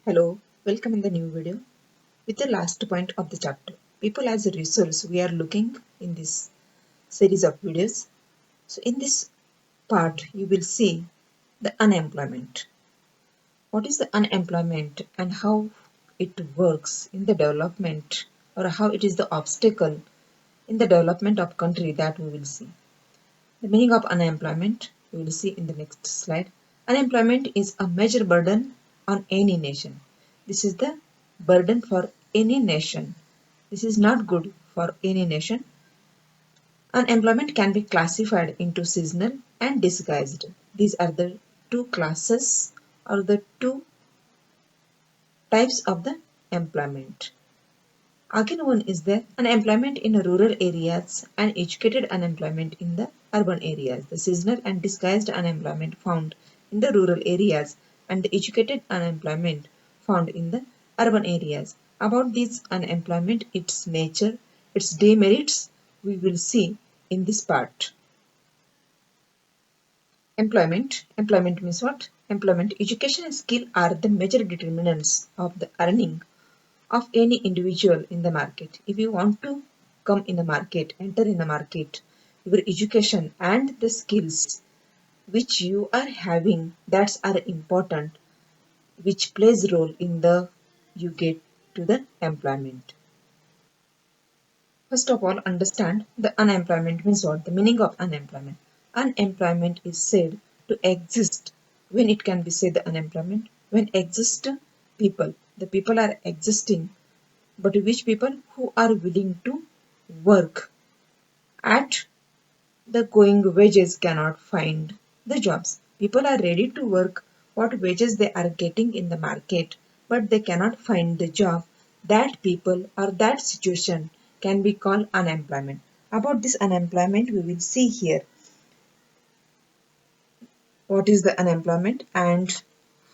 Hello, welcome in the new video. With the last point of the chapter, people as a resource, we are looking in this series of videos. So in this part, you will see the unemployment. What is the unemployment and how it works in the development, or how it is the obstacle in the development of country, that we will see. The meaning of unemployment, we will see in the next slide. Unemployment is a major burden on any nation. This is the burden for any nation. This is not good for any nation. Unemployment can be classified into seasonal and disguised. These are the two classes or the two types of the employment. Again, one is the unemployment in rural areas and educated unemployment in the urban areas. The seasonal and disguised unemployment found in the rural areas and the educated unemployment found in the urban areas. About this unemployment, its nature, its demerits, we will see in this part. Employment means what? Employment, education and skill are the major determinants of the earning of any individual in the market. If you want to come in the market, enter in the market, your education and the skills which you are having, that's are important, which plays role in the you get to the employment. First of all, understand the unemployment means what? The meaning of unemployment. Unemployment is said to exist. When it can be said the unemployment? When exist people. The people are existing, but which people who are willing to work at the going wages cannot find the jobs. People are ready to work what wages they are getting in the market, but they cannot find the job. That people or that situation can be called unemployment. About this unemployment, we will see here what is the unemployment and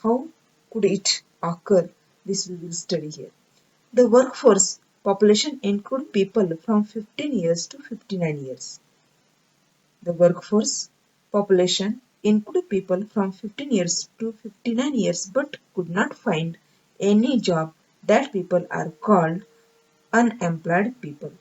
how could it occur. This we will study here. The workforce population include people from 15 years to 59 years. The workforce population include people from 15 years to 59 years but could not find any job. That people are called unemployed people.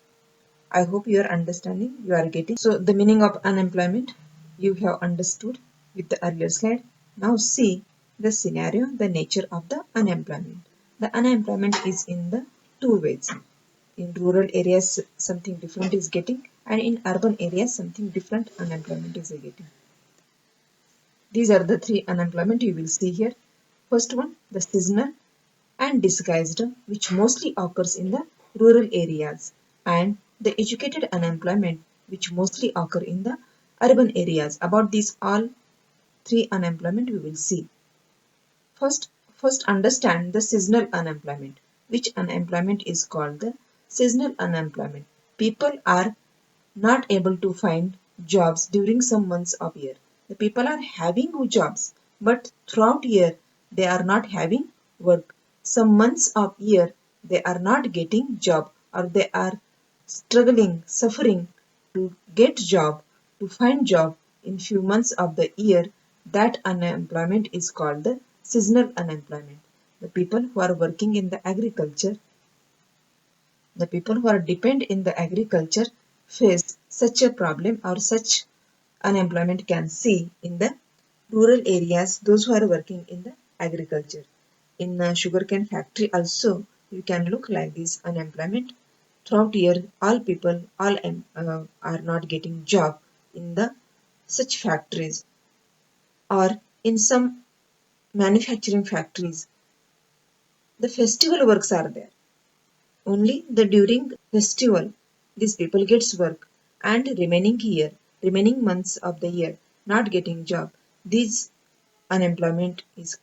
I hope you are understanding, you are getting. So the meaning of unemployment you have understood with the earlier slide. Now see the scenario, the nature of the unemployment. The unemployment is in the two ways. In rural areas something different is getting, and in urban areas something different unemployment is getting. These are the three unemployment you will see here. First one, the seasonal and disguised, which mostly occurs in the rural areas, and the educated unemployment, which mostly occur in the urban areas. About these all three unemployment we will see. First understand the seasonal unemployment, which unemployment is called the seasonal unemployment. People are not able to find jobs during some months of year. The people are having jobs, but throughout year they are not having work. Some months of year they are not getting job, or they are struggling, suffering to get job, to find job in few months of the year. That unemployment is called the seasonal unemployment. The people who are working in the agriculture, the people who are depend in the agriculture face such a problem or such unemployment can see in the rural areas, those who are working in the agriculture. In the sugarcane factory also you can look like this unemployment. Throughout year all people are not getting job in the such factories, or in some manufacturing factories. The festival works are there. Only the during festival these people gets work, and remaining months of the year not getting job. This unemployment is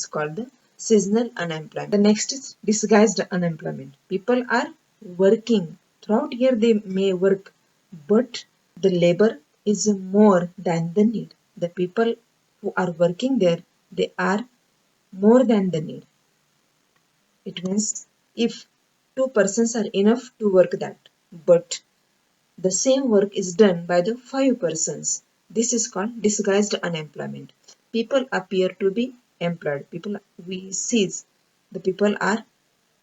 called the seasonal unemployment. The next is disguised unemployment. People are working throughout year, they may work, but the labor is more than the need. The people who are working there, they are more than the need. It means if two persons are enough to work that, but the same work is done by the five persons. This is called disguised unemployment. People appear to be employed. People we see the people are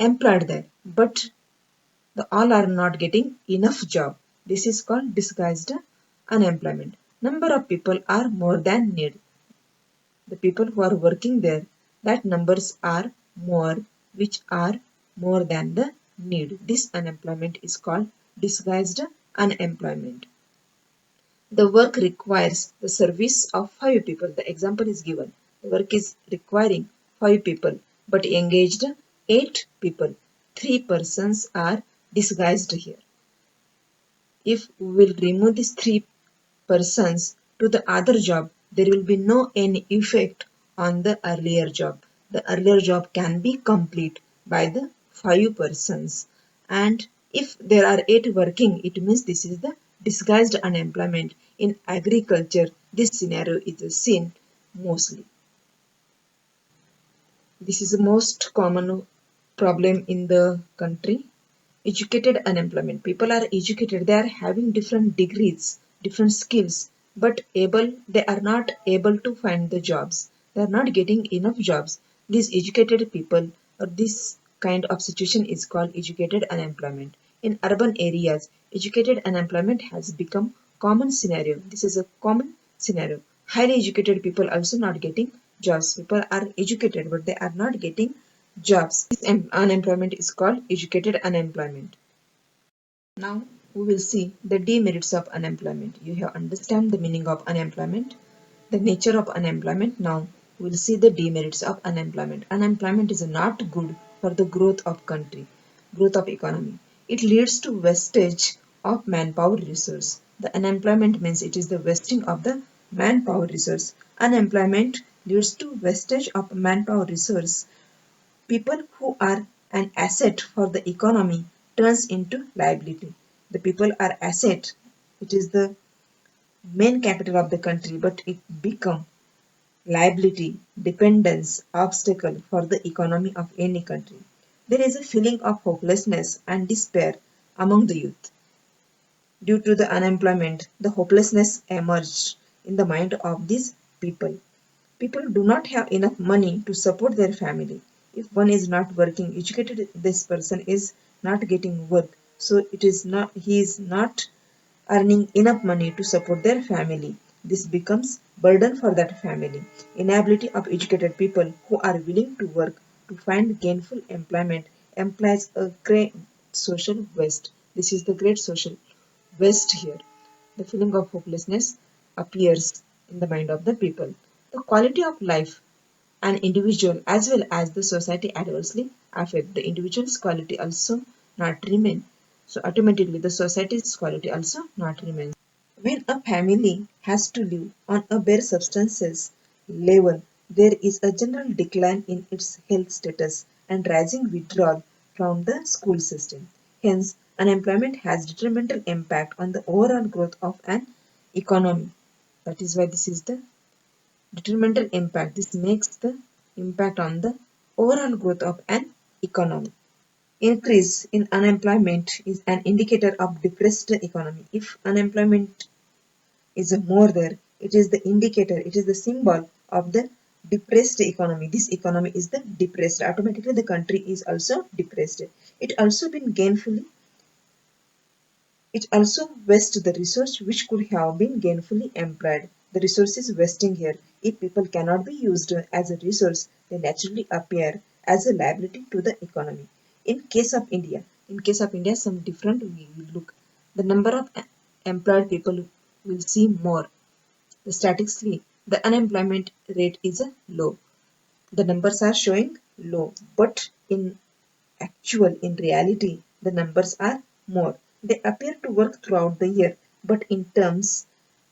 employed there, but the all are not getting enough job. This is called disguised unemployment. Number of people are more than need. The people who are working there, that numbers are more, which are more than the need. This unemployment is called disguised unemployment. The work requires the service of 5 people. The example is given. The work is requiring 5 people, but engaged 8 people. 3 persons are disguised here. If we will remove these 3 persons to the other job, there will be no any effect on the earlier job. The earlier job can be complete by the 5 persons. And if there are 8 working, it means this is the disguised unemployment. In agriculture, this scenario is seen mostly. This is the most common problem in the country. Educated unemployment. People are educated, they are having different degrees, different skills, but they are not able to find the jobs. They are not getting enough jobs. These educated people or this kind of situation is called educated unemployment. In urban areas, educated unemployment has become common scenario. This is a common scenario. Highly educated people also not getting jobs. People are educated, but they are not getting jobs. This unemployment is called educated unemployment. Now we will see the demerits of unemployment. You have understand the meaning of unemployment, the nature of unemployment. Now we will see the demerits of unemployment. Unemployment is not good for the growth of country, growth of economy. It leads to wastage of manpower resource. The unemployment means it is the wasting of the manpower resource. Unemployment leads to wastage of manpower resource. People who are an asset for the economy turns into liability. The people are asset. It is the main capital of the country, but it become liability, dependence, obstacle for the economy of any country. There is a feeling of hopelessness and despair among the youth. Due to the unemployment, the hopelessness emerged in the mind of these people. People do not have enough money to support their family. If one is not working, educated, this person is not getting work. So he is not earning enough money to support their family. This becomes burden for that family. Inability of educated people who are willing to work to find gainful employment implies a great social waste. This is the great social waste here. The feeling of hopelessness appears in the mind of the people. The quality of life an individual as well as the society adversely affect the individual's quality also not remain. So automatically the society's quality also not remains. When a family has to live on a bare substances level, there is a general decline in its health status and rising withdrawal from the school system. Hence, unemployment has detrimental impact on the overall growth of an economy. That is why this is the detrimental impact. This makes the impact on the overall growth of an economy. Increase in unemployment is an indicator of depressed economy. If unemployment is more there, it is the indicator, it is the symbol of the depressed economy. This economy is the depressed. Automatically the country is also depressed. It also been gainfully It also wastes the resource which could have been gainfully employed. The resource is wasting here. If people cannot be used as a resource, they naturally appear as a liability to the economy. In case of India, some different we will look. The number of employed people will see more. The statistically, the unemployment rate is low. The numbers are showing low, but in reality, the numbers are more. They appear to work throughout the year, but in terms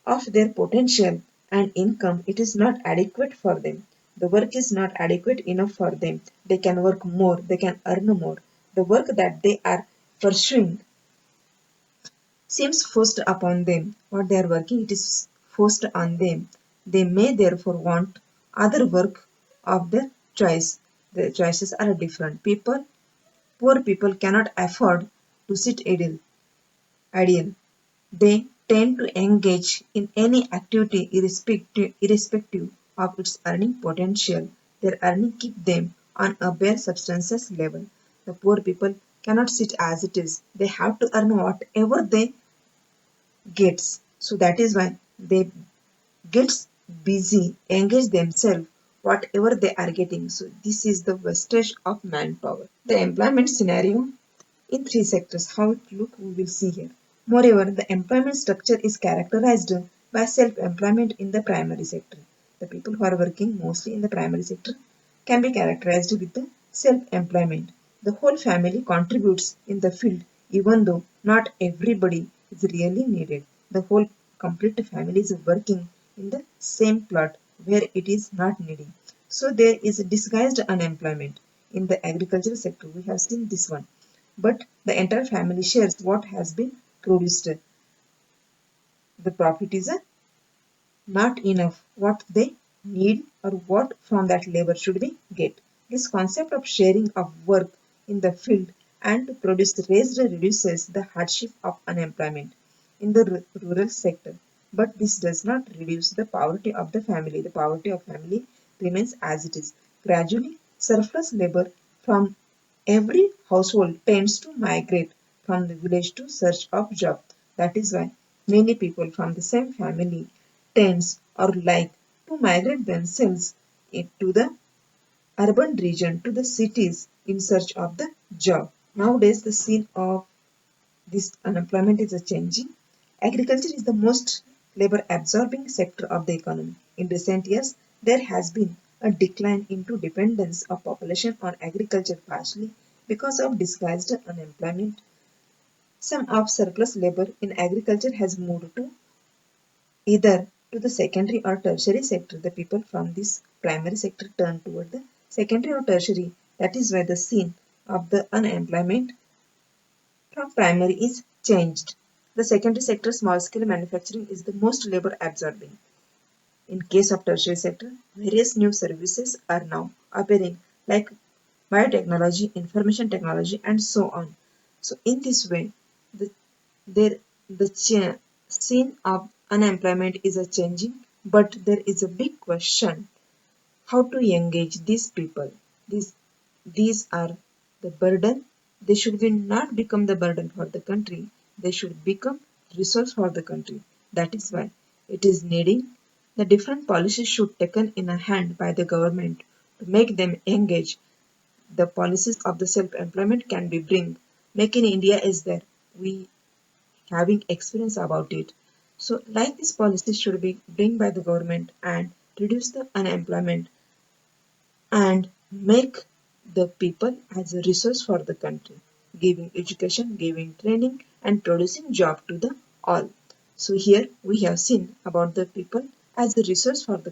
of their potential and income, it is not adequate for them. The work is not adequate enough for them. They can work more, they can earn more. The work that they are pursuing seems forced upon them. What they are working, it is forced on them. They may therefore want other work of their choice. The choices are different. Poor people cannot afford to sit idle. They tend to engage in any activity irrespective of its earning potential. Their earning keep them on a bare substances level. The poor people cannot sit as it is. They have to earn whatever they gets. So that is why they gets busy, engage themselves, whatever they are getting. So this is the wastage of manpower. The employment scenario in three sectors. How it look we will see here. Moreover, the employment structure is characterized by self-employment in the primary sector. The people who are working mostly in the primary sector can be characterized with the self-employment. The whole family contributes in the field even though not everybody is really needed. The whole complete family is working in the same plot where it is not needed. So there is disguised unemployment. In the agricultural sector, we have seen this one. But the entire family shares what has been produced. The profit is not enough what they need or what from that labor should be get. This concept of sharing of work in the field and to produce the raised reduces the hardship of unemployment in the rural sector. But this does not reduce the poverty of the family. The poverty of family remains as it is. Gradually, surplus labor from every household tends to migrate from the village to search of job. That is why many people from the same family tends or like to migrate themselves into the urban region to the cities in search of the job. Nowadays the scene of this unemployment is a changing. Agriculture is the most labor absorbing sector of the economy. In recent years, there has been a decline into dependence of population on agriculture partially because of disguised unemployment. Some of surplus labor in agriculture has moved to either to the secondary or tertiary sector. The people from this primary sector turn toward the secondary or tertiary. That is why the scene of the unemployment from primary is changed. The secondary sector small scale manufacturing is the most labor absorbing. In case of tertiary sector, various new services are now appearing like biotechnology, information technology and so on. So in this way, the, there, the scene of unemployment is a changing, but there is a big question how to engage these people. These, these are the burden. They should be not become the burden for the country. They should become resource for the country. That is why it is needing the different policies should taken in a hand by the government to make them engage. The policies of the self-employment can be bring. Make in India is there. We having experience about it. So like this policy should be bring by the government and reduce the unemployment and make the people as a resource for the country, giving education, giving training, and producing job to the all. So here we have seen about the people as a resource for the